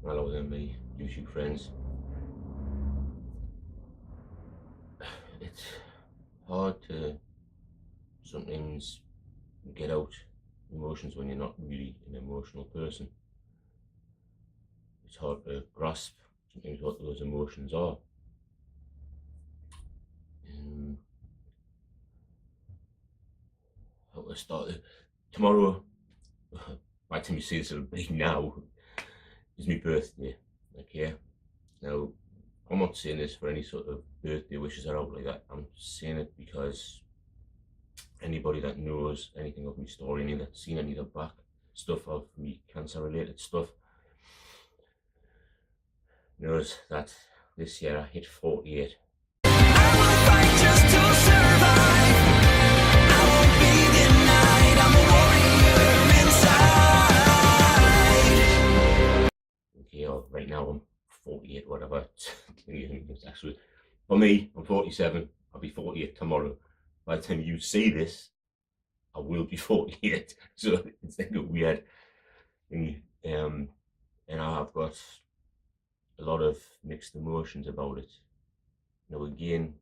Hello there, my YouTube friends. It's hard to sometimes get out emotions when you're not really an emotional person. It's hard to grasp sometimes what those emotions are. How to start tomorrow, by the time you see this, it'll be now, is my birthday. Okay, now I'm not saying this for any sort of birthday wishes or out like that. I'm saying it because anybody that knows anything of my story, any that's seen any of the back stuff of me cancer related stuff, knows that this year I hit 48. I will fight just to survive. I won't be denied. I'm a warrior inside. Okay, right now I'm 48, whatever. It's actually, for me, I'm 47. I'll be 48 tomorrow. By the time you see this, I will be 48. So it's like a weird thing. And I've got a lot of mixed emotions about it. Now again,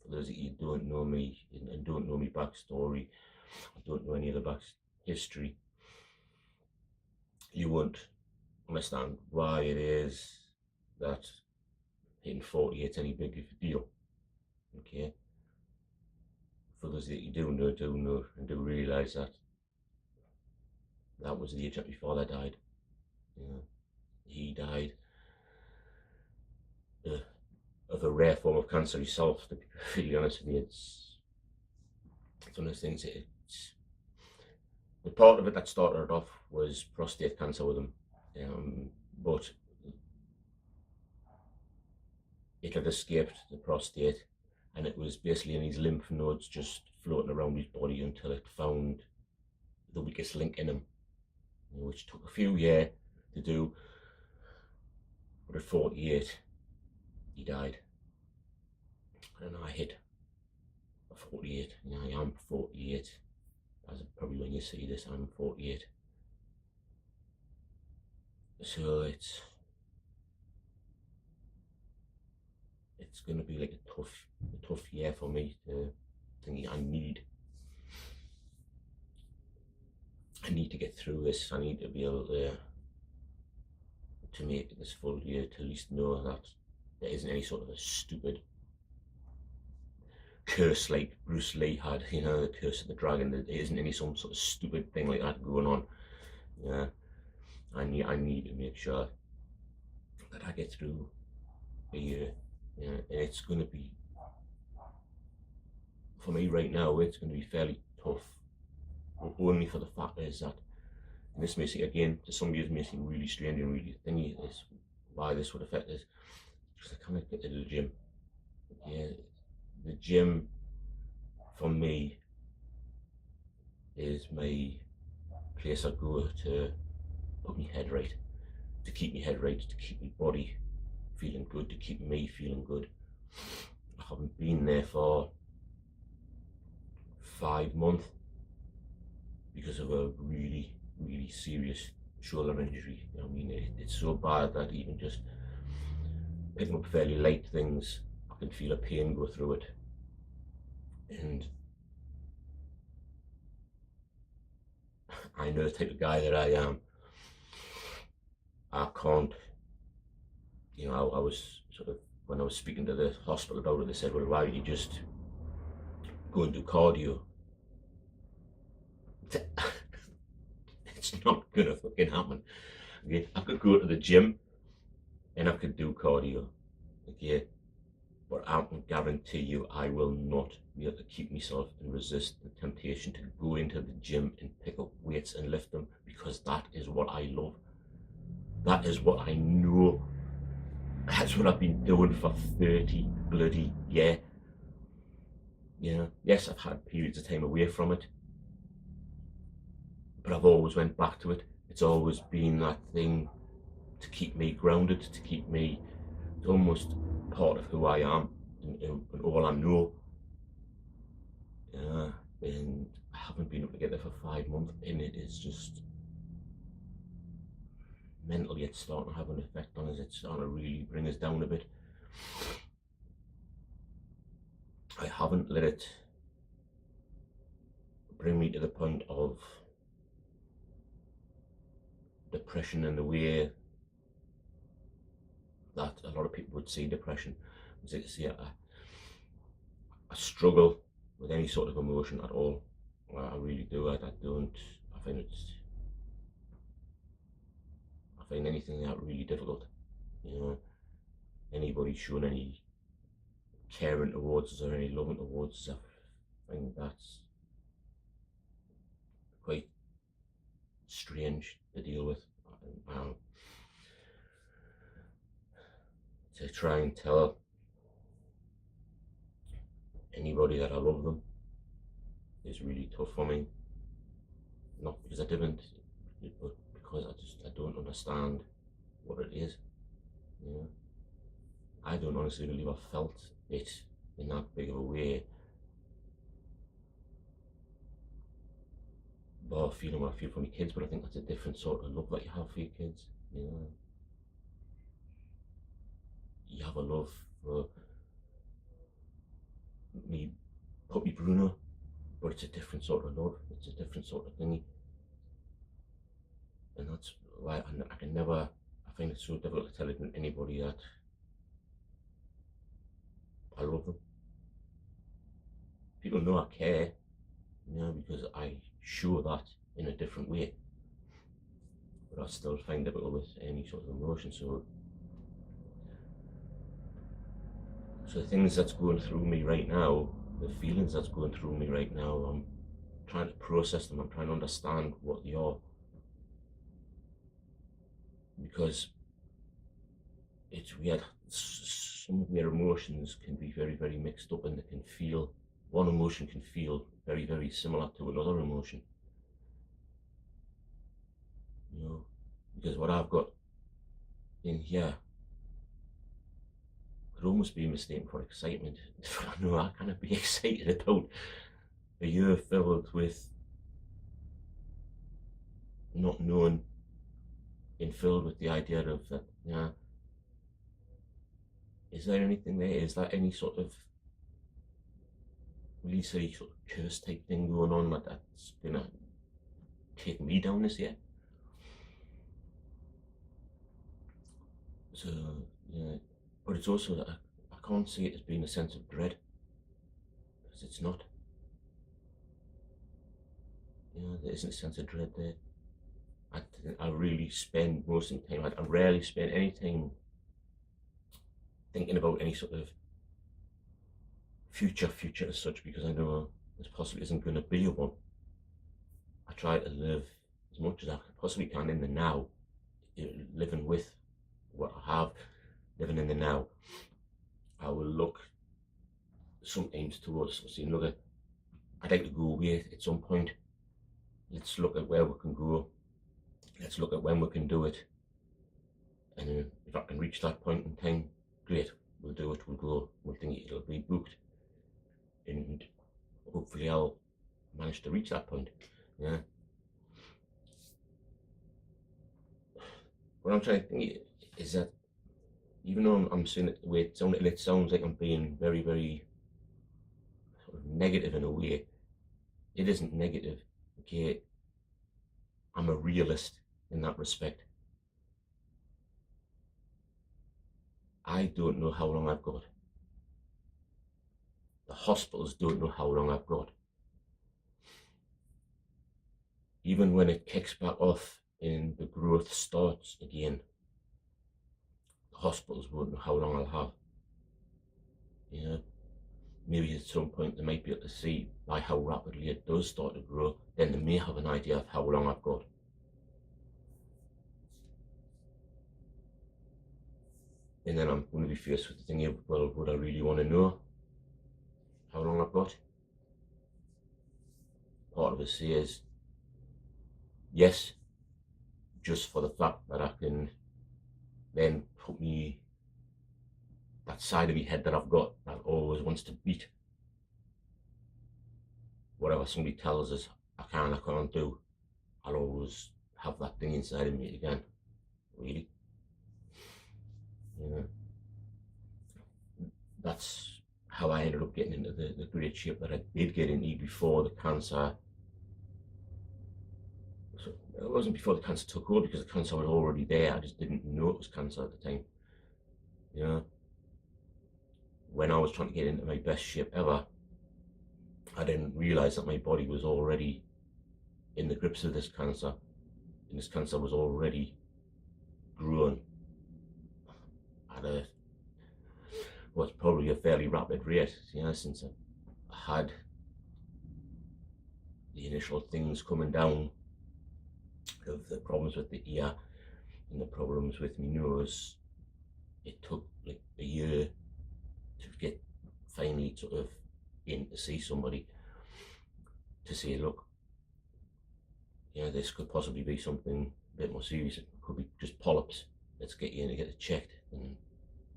for those of you who don't know me and don't know my backstory, I don't know any of the back history, you won't understand why it is that hitting 48 is any big of a deal. Okay? For those that you do know and do realise that that was the age that my father died. He died of a rare form of cancer himself, to be really honest with you. It's one of those things, the part of it that started off was prostate cancer with him, but it had escaped the prostate, and it was basically in his lymph nodes just floating around his body until it found the weakest link in him, which took a few years to do. But at 48, he died. And I hit 48. I am 48. As probably when you see this, I'm 48. So it's going to be like a tough year for me to think. I need to get through this. I need to be able to make it this full year, to at least know that there isn't any sort of a stupid curse like Bruce Lee had, the curse of the dragon. There isn't any some sort of stupid thing like that going on. Yeah, I need to make sure that I get through a year. Yeah, and it's going to be, for me right now, it's going to be fairly tough. Only for the fact is that, and this may seem, again, to some of you, may seem really strange and really thingy, is why this would affect us, because I can't get to the gym. Yeah, the gym for me is my place I go to put my head right, to keep my head right, to keep my body feeling good, to keep me feeling good. I haven't been there for 5 months because of a really serious shoulder injury. I mean, it's so bad that even just picking up fairly light things, I can feel a pain go through it. And I know the type of guy that I am. I can't, I was sort of, when I was speaking to the hospital about it, they said, well, why don't you just go and do cardio? It's not gonna fucking happen. Okay, I could go to the gym and I could do cardio, okay, but I can guarantee you I will not be able to keep myself and resist the temptation to go into the gym and pick up weights and lift them, because that is what I love. That is what I know. That's what I've been doing for 30 bloody years. Yes, I've had periods of time away from it, but I've always went back to it. It's always been that thing to keep me grounded, to keep me almost part of who I am and all I know. And I haven't been able to get there for 5 months, and it is just, mentally it's starting to have an effect on us. It's starting to really bring us down a bit. I haven't let it bring me to the point of depression in the way that a lot of people would see depression. As I say, I struggle with any sort of emotion at all. I really do. I don't. I find anything out really difficult. You know, anybody showing any caring towards us or any loving towards us, I find that's quite strange to deal with. To try and tell anybody that I love them is really tough for me. Not because I didn't, but because I don't understand what it is. You know, I don't honestly believe I felt it in that big of a way. But feeling what I feel for my kids, but I think that's a different sort of love that you have for your kids. You know, you have a love for me, puppy Bruno, but it's a different sort of love. It's a different sort of thingy, and that's why I can never. I find it so difficult to tell anybody that I love them. People know I care, you know, because I show that in a different way. But I still find it difficult with any sort of emotion. So the things that's going through me right now, the feelings that's going through me right now, I'm trying to process them. I'm trying to understand what they are, because it's weird. Some of your emotions can be very, very mixed up, and they can feel, one emotion can feel very, very similar to another emotion. You know, because what I've got in here could almost be mistaken for excitement. I know I cannot be excited about a year filled with not knowing and filled with the idea of that, yeah, is there anything there? Is there any sort of really say sort of curse type thing going on that's gonna take me down this year? So yeah, but it's also that I can't see it as being a sense of dread, because it's not. You know, there isn't a sense of dread there. I really spend most of the time. I rarely spend any time thinking about any sort of future as such, because I know this possibly isn't going to be a one. I try to live as much as I possibly can in the now, living with what I have, living in the now. I will look sometimes towards, say, another, I'd like to go away at some point. Let's look at where we can go. Let's look at when we can do it. And if I can reach that point in time, great, we'll do it, we'll go, we'll think it'll be booked. And hopefully I'll manage to reach that point. Yeah. What I'm trying to think is that even though I'm saying it the way it sounds like I'm being very, very sort of negative in a way, it isn't negative. Okay, I'm a realist in that respect. I don't know how long I've got. The hospitals don't know how long I've got. Even when it kicks back off and the growth starts again, the hospitals won't know how long I'll have. You know, maybe at some point they might be able to see by how rapidly it does start to grow, then they may have an idea of how long I've got. And then I'm going to be faced with the thing of, well, would I really want to know how long I've got? Part of us says yes, just for the fact that I can then put me, that side of my head that I've got that always wants to beat whatever somebody tells us I can't do. I'll always have that thing inside of me again. really. You know, that's how I ended up getting into the great shape that I did get into before the cancer. So it wasn't before the cancer took over, because the cancer was already there. I just didn't know it was cancer at the time. You know, when I was trying to get into my best shape ever, I didn't realize that my body was already in the grips of this cancer, and this cancer was already growing at a what's probably a fairly rapid rate. You know, since I had the initial things coming down of the problems with the ear and the problems with my nose, it took like a year to get finally sort of in to see somebody to say, look, you know, this could possibly be something a bit more serious. It could be just polyps. Let's get you in and get it checked. And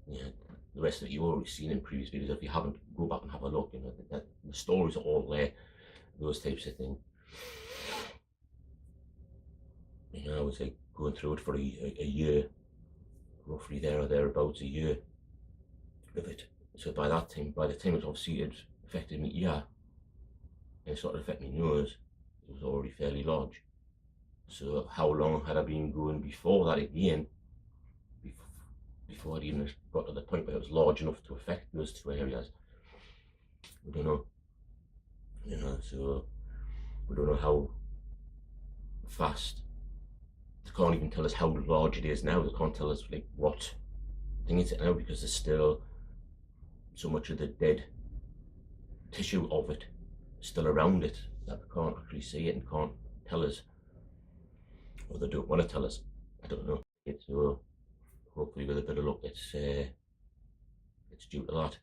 you know, the rest of it you've already seen in previous videos. If you haven't, go back and have a look. You know, the stories are all there, those types of things. You know, I was like going through it for a year, roughly there or thereabouts, a year of it. So by that time, by the time it obviously had affected me ear and it started affecting my nose, it was already fairly large. So how long had I been going before that again? Before it even got to the point where it was large enough to affect those two areas? We don't know. You know, so we don't know how fast. They can't even tell us how large it is now. They can't tell us like what thing it's at now, because there's still so much of the dead tissue of it still around it that we can't actually see it and can't tell us, or they don't want to tell us. I don't know. So hopefully with a bit of luck it's due to that,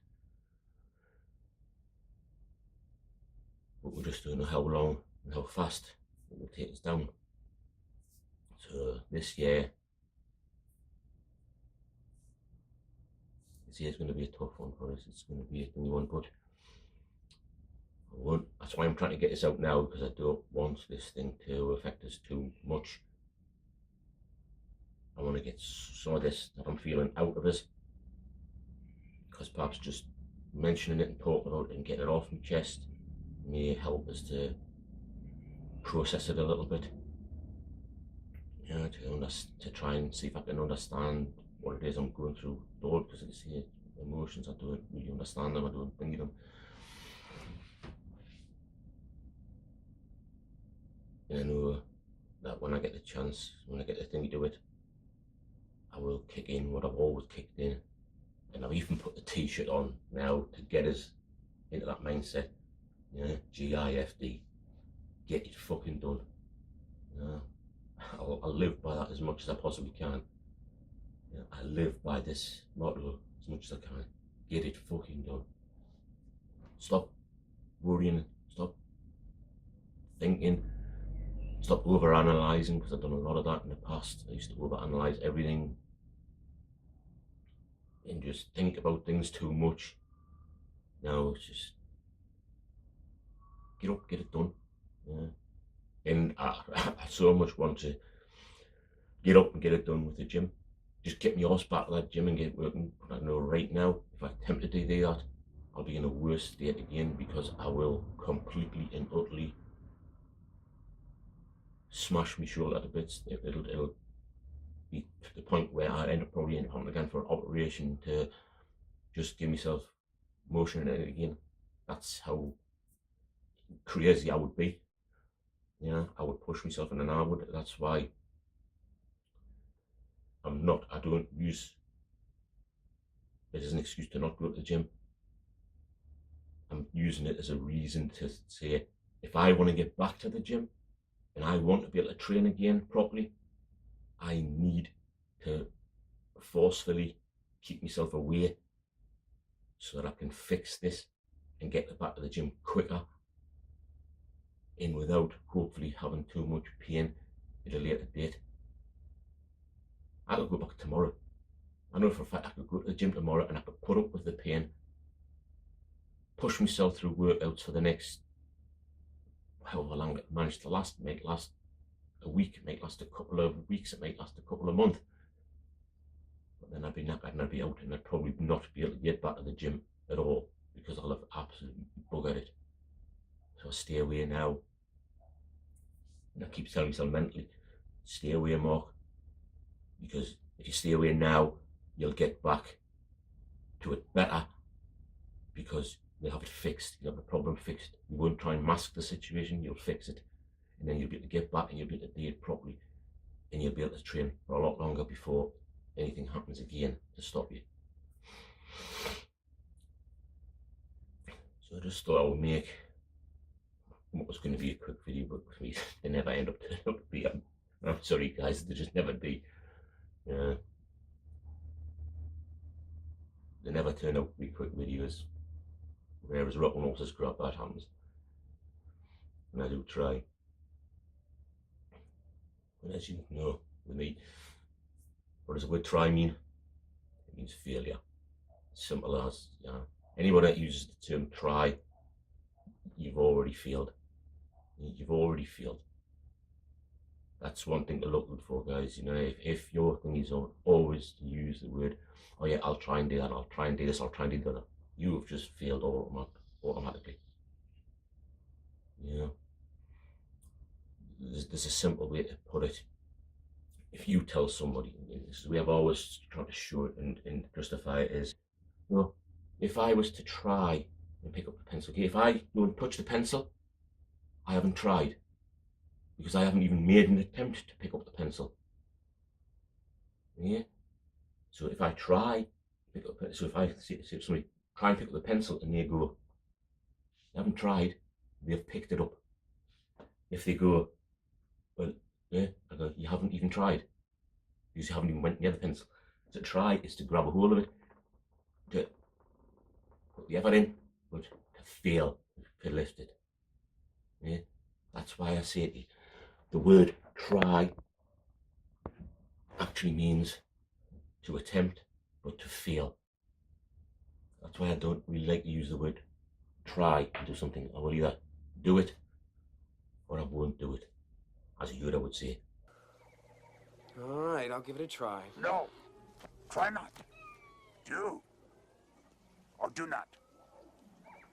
but we just don't know how long and how fast it will take us down. So this year is going to be a tough one for us. It's going to be a new one, but that's why I'm trying to get this out now, because I don't want this thing to affect us too much. I want to get some of this that I'm feeling out of us, because perhaps just mentioning it and talking about it and getting it off my chest may help us to process it a little bit. You know, to try and see if I can understand what it is I'm going through. Because I see emotions, I don't really understand them, I don't think of them. And I know that when I get the chance, when I get the thing to do it, I will kick in what I've always kicked in. And I've even put the t-shirt on now to get us into that mindset. You know, GIFD, get it fucking done. You know, I'll live by that as much as I possibly can. You know, I live by this motto as much as I can. Get it fucking done. Stop worrying, stop thinking, stop over-analysing, because I've done a lot of that in the past. I used to over-analyse everything and just think about things too much. Now it's just get up, get it done. Yeah. And I so much want to get up and get it done with the gym. Just get my arse back to that gym and get working. But I know right now, if I attempt to do that, I'll be in a worse state again, because I will completely and utterly smash my shoulder to bits. It'll be to the point where I probably end up having again for an operation to just give myself motion in it again. That's how crazy I would be. You know, I would push myself, and then I would. That's why I don't use it as an excuse to not go to the gym. I'm using it as a reason to say, if I want to get back to the gym and I want to be able to train again properly, I need to forcefully keep myself away so that I can fix this and get back to the gym quicker and without hopefully having too much pain at a later date. I could go back tomorrow. I know for a fact I could go to the gym tomorrow and I could put up with the pain, push myself through workouts for the next however long it managed to last. It might last a week, it might last a couple of weeks, it might last a couple of months. then I'd be knackered and I'd be out, and I'd probably not be able to get back to the gym at all because I'll have absolutely buggered it. So I stay away now. And I keep telling myself mentally, stay away, Mark, because if you stay away now, you'll get back to it better because you'll have it fixed. You'll have the problem fixed. You won't try and mask the situation, you'll fix it. And then you'll be able to get back and you'll be able to do it properly. And you'll be able to train for a lot longer before anything happens again to stop you. So I just thought I would make what was going to be a quick video, but they never end up turning up to be. I'm sorry guys, they just never do. They never turn out to be quick videos. Whereas rock and horses grab, that happens. And I do try. But as you know, with me, what does the word try mean? It means failure. Simple as, anyone that uses the term try, you've already failed. You've already failed. That's one thing to look out for, guys. If your thing is always to use the word, oh yeah, I'll try and do that, I'll try and do this, I'll try and do that, you have just failed automatically. There's a simple way to put it. If you tell somebody, this is the way I've always tried to show it and justify it is, if I was to try and pick up the pencil, okay, if I go and touch the pencil, I haven't tried because I haven't even made an attempt to pick up the pencil. Yeah. So if I try pick up, so if I say to somebody, try and pick up the pencil, and they go, they haven't tried, they've picked it up. If they go, well, yeah, I go, you haven't even tried because you haven't even went near the pencil. To try is to grab a hold of it, to put the effort in, but to fail, to lift it. Yeah, that's why I say to you, the word try actually means to attempt, but to fail. That's why I don't really like to use the word try to do something. I will either do it or I won't do it, as a youth I would say. All right, I'll give it a try. No, try not. Do or do not.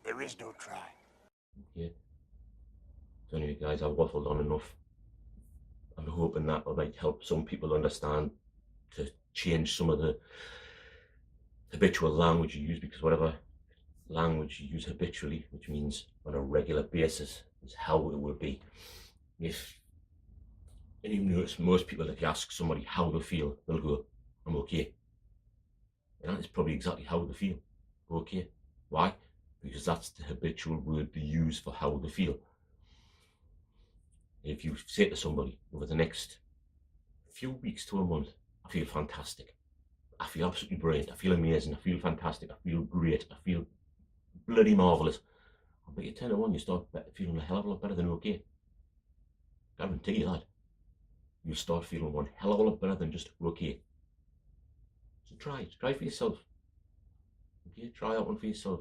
There is no try. Yeah. So anyway, guys, I've waffled on enough. I'm hoping that might help some people understand to change some of the habitual language you use, because whatever language you use habitually, which means on a regular basis, is how it will be. And you notice most people, if you ask somebody how they feel, they'll go, I'm okay. And that is probably exactly how they feel. Okay. Why? Because that's the habitual word they use for how they feel. If you say to somebody over the next few weeks to a month, I feel fantastic, I feel absolutely brilliant, I feel amazing, I feel fantastic, I feel great, I feel bloody marvellous, but you turn it on, you start feeling a hell of a lot better than okay. Guarantee you that. You'll start feeling one hell of a lot better than just okay. So try for yourself. Okay, try that one for yourself.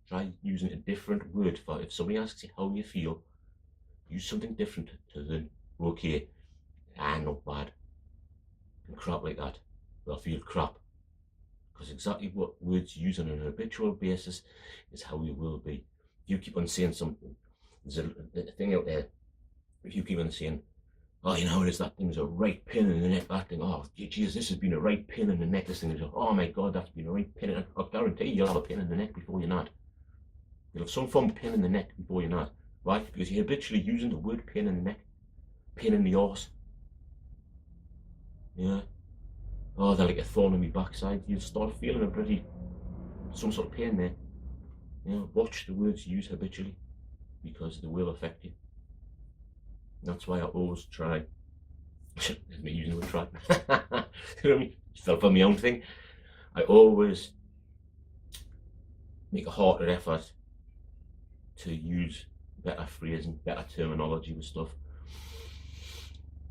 Try using a different word for if somebody asks you how you feel. Use something different to than okay, not bad, and crap like that. They'll feel crap. Because exactly what words you use on an habitual basis is how you will be. If you keep on saying something, there's a thing out there, if you keep on saying, oh, there's that thing's a right pin in the neck, that thing, oh, Jesus, this has been a right pin in the neck, this thing is, oh my God, that's been a right pin in the neck. I guarantee you'll have a pin in the neck before you're not. You'll have some form of pin in the neck before you're not. Why? Because you're habitually using the word pain in the neck, pain in the arse. Yeah. Oh, they're like a thorn in my backside. You'll start feeling some sort of pain there. Watch the words you use habitually, because they will affect you. And that's why I always try. There's me using the word try. You know what I mean? Just fell for my own thing. I always make a hearted effort to use better phrasing, better terminology with stuff.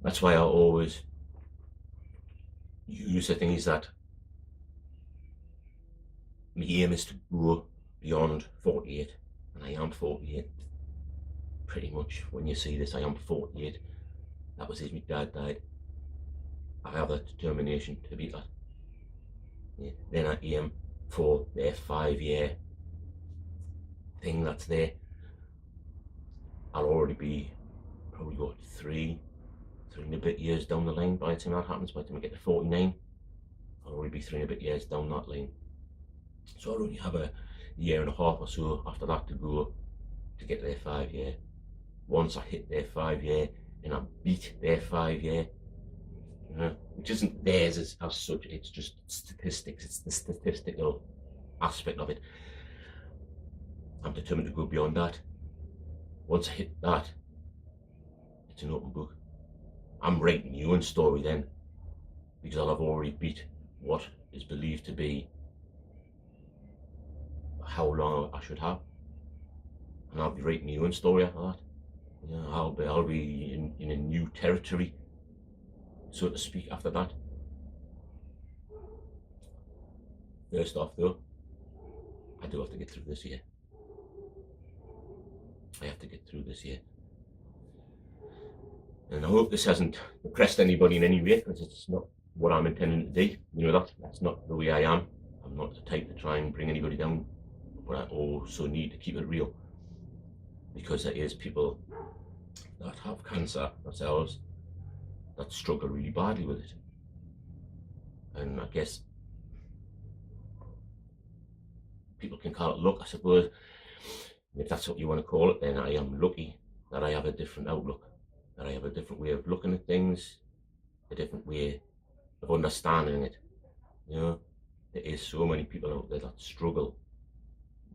That's why I always use the thing is that my aim is to go beyond 48, and I am 48 pretty much. When you see this, I am 48. That was as my dad died. I have that determination to be that. Yeah. Then I aim for their 5-year thing that's there. I'll already be probably got three and a bit years down the line by the time that happens. By the time I get to 49, I'll already be 3 and a bit years down that line. So I'll only have a year and a half or so after that to go to get their 5-year. Once I hit their 5-year and I beat their 5-year, which isn't theirs as such, it's just statistics, it's the statistical aspect of it. I'm determined to go beyond that. Once I hit that, it's an open book. I'm writing my own story then, because I'll have already beat what is believed to be how long I should have, and I'll be writing my own story after that. Yeah, I'll be in a new territory, so to speak, after that. First off, though, I do have to get through this year. I have to get through this year. And I hope this hasn't depressed anybody in any way, because it's not what I'm intending to do. You know, that's not the way I am. I'm not the type to try and bring anybody down, but I also need to keep it real, because there is people that have cancer themselves that struggle really badly with it. And I guess people can call it luck, I suppose. If that's what you want to call it, then I am lucky that I have a different outlook, that I have a different way of looking at things, a different way of understanding it. You know, there is so many people out there that struggle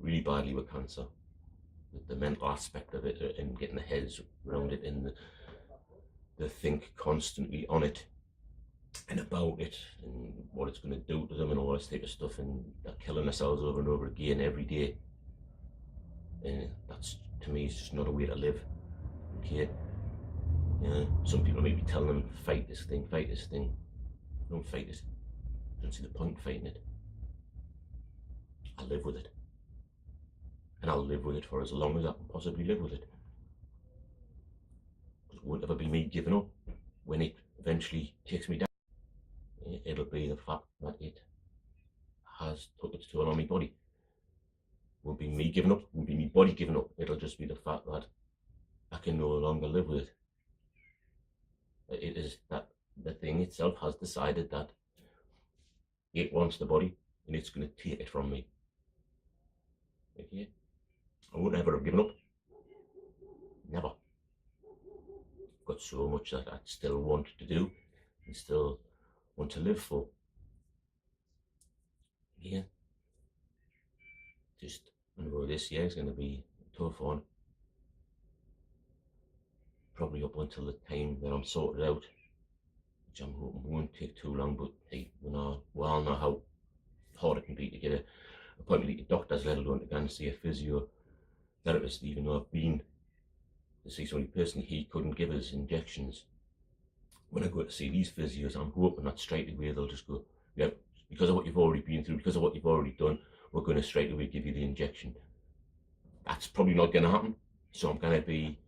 really badly with cancer, with the mental aspect of it and getting their heads around it, and they think constantly on it and about it and what it's going to do to them and all this type of stuff, and they're killing themselves over and over again every day. And that's, to me, it's just not a way to live. Okay, some people may be telling them, fight this thing. Don't fight it. I don't see the point in fighting it. I live with it, and I'll live with it for as long as I can possibly live with it. It won't ever be me giving up when it eventually takes me down. It'll be the fact that it has took its toll on my body. Won't be me giving up, won't be my body giving up. It'll just be the fact that I can no longer live with it. It is that the thing itself has decided that it wants the body and it's going to take it from me. Okay? I won't ever have given up. Never. I've got so much that I still want to do and still want to live for. Yeah. Just, I know this year is going to be a tough one. Probably up until the time that I'm sorted out, which I'm hoping won't take too long, but hey, we all know how hard it can be to get an appointment at the doctors, let alone to go and see a physiotherapist. Even though I've been to see somebody personally, he couldn't give us injections. When I go to see these physios, I'm hoping that straight away they'll just go, yeah, because of what you've already been through, because of what you've already done, we're going to straight away give you the injection. That's probably not going to happen. So I'm going to be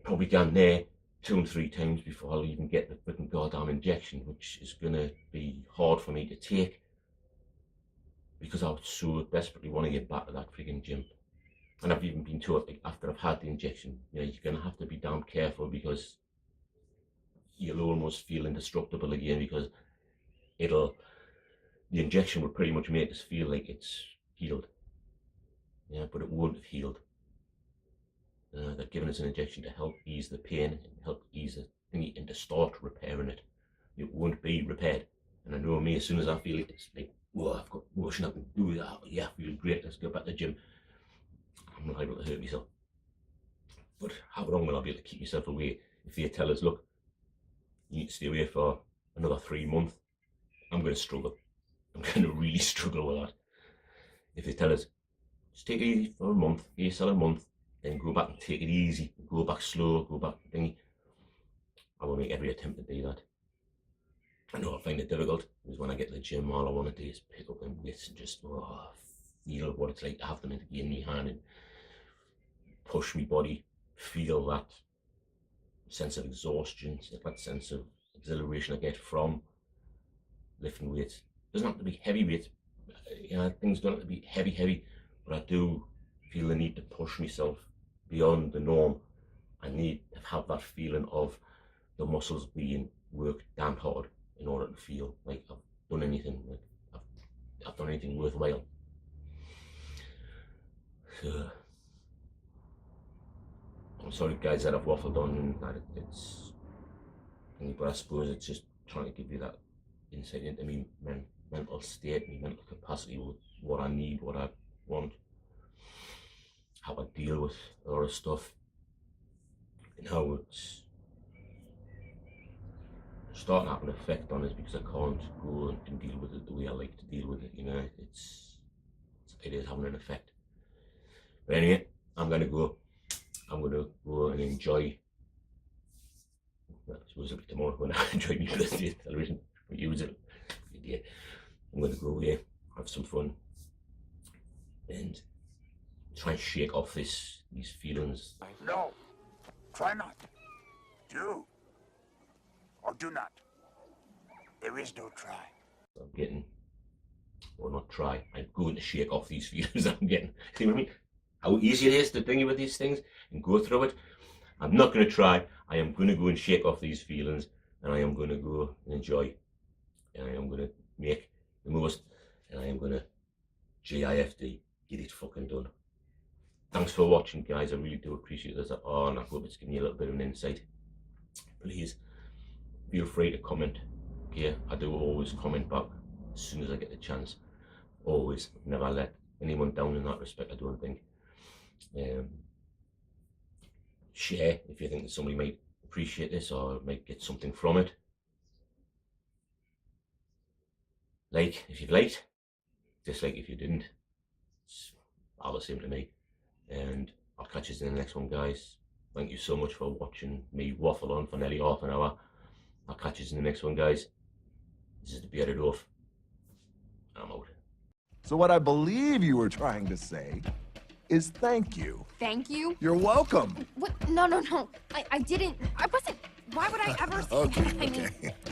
probably down there 2 and 3 times before I'll even get the freaking goddamn injection, which is going to be hard for me to take, because I so desperately want to get back to that freaking gym. And I've even been told, like, after I've had the injection, you're going to have to be damn careful, because you'll almost feel indestructible again, because the injection will pretty much make us feel like it's healed. Yeah, but it won't have healed. They're giving us an injection to help ease the pain and help ease the thingy and to start repairing it. It won't be repaired. And I know me, as soon as I feel it, it's like, whoa, I've got motion, I can do that. Yeah, I feel great, let's go back to the gym. I'm not able to hurt myself. But how long will I be able to keep myself away if they tell us, look, you need to stay away for another 3 months? I'm going to struggle. I'm going to really struggle with that. If they tell us, just take it easy for a month, give yourself a month, then go back and take it easy, go back slow, go back thingy, I will make every attempt to do that. I know I find it difficult, because when I get to the gym, all I want to do is pick up them weights and just feel what it's like to have them in my hand and push my body, feel that sense of exhaustion, that sense of exhilaration I get from lifting weights. doesn't have to be heavyweight. You know, things don't have to be heavy, but I do feel the need to push myself beyond the norm. I need to have that feeling of the muscles being worked damn hard in order to feel like I've done anything, like I've done anything worthwhile. So, I'm sorry guys that I've waffled on, that but I suppose it's just trying to give you that insight into me mental state, my mental capacity, with what I need, what I want, how I deal with a lot of stuff, and how it's starting to have an effect on us because I can't go and deal with it the way I like to deal with it. You know, it is having an effect. But anyway, I'm gonna go and enjoy. Well, I suppose it'll be tomorrow when I enjoy my birthday television. We use it. I'm gonna go away, have some fun, and try and shake off these feelings. No. Try not. Do. Or do not. There is no try. I'm getting, or not try, I'm going to shake off these feelings I'm getting. See what I mean? How easy it is to think about these things and go through it. I'm not going to try. I am going to go and shake off these feelings, and I am going to go and enjoy. And I am going to make the most, and I am going to GIFD, get it fucking done. Thanks for watching, guys. I really do appreciate this. And I hope it's given you a little bit of an insight. Please feel free to comment. Okay, I do always comment back as soon as I get the chance. Always, never let anyone down in that respect, I don't think. Share if you think that somebody might appreciate this or might get something from it. Like if you've liked, dislike if you didn't. It's all the same to me. And I'll catch you in the next one, guys. Thank you so much for watching me waffle on for nearly half an hour. I'll catch you in the next one, guys. This is the Bearded Oaf. I'm out. So what I believe you were trying to say is thank you. Thank you? You're welcome. What? No. I didn't. I wasn't. Why would I ever say that? I mean, Okay.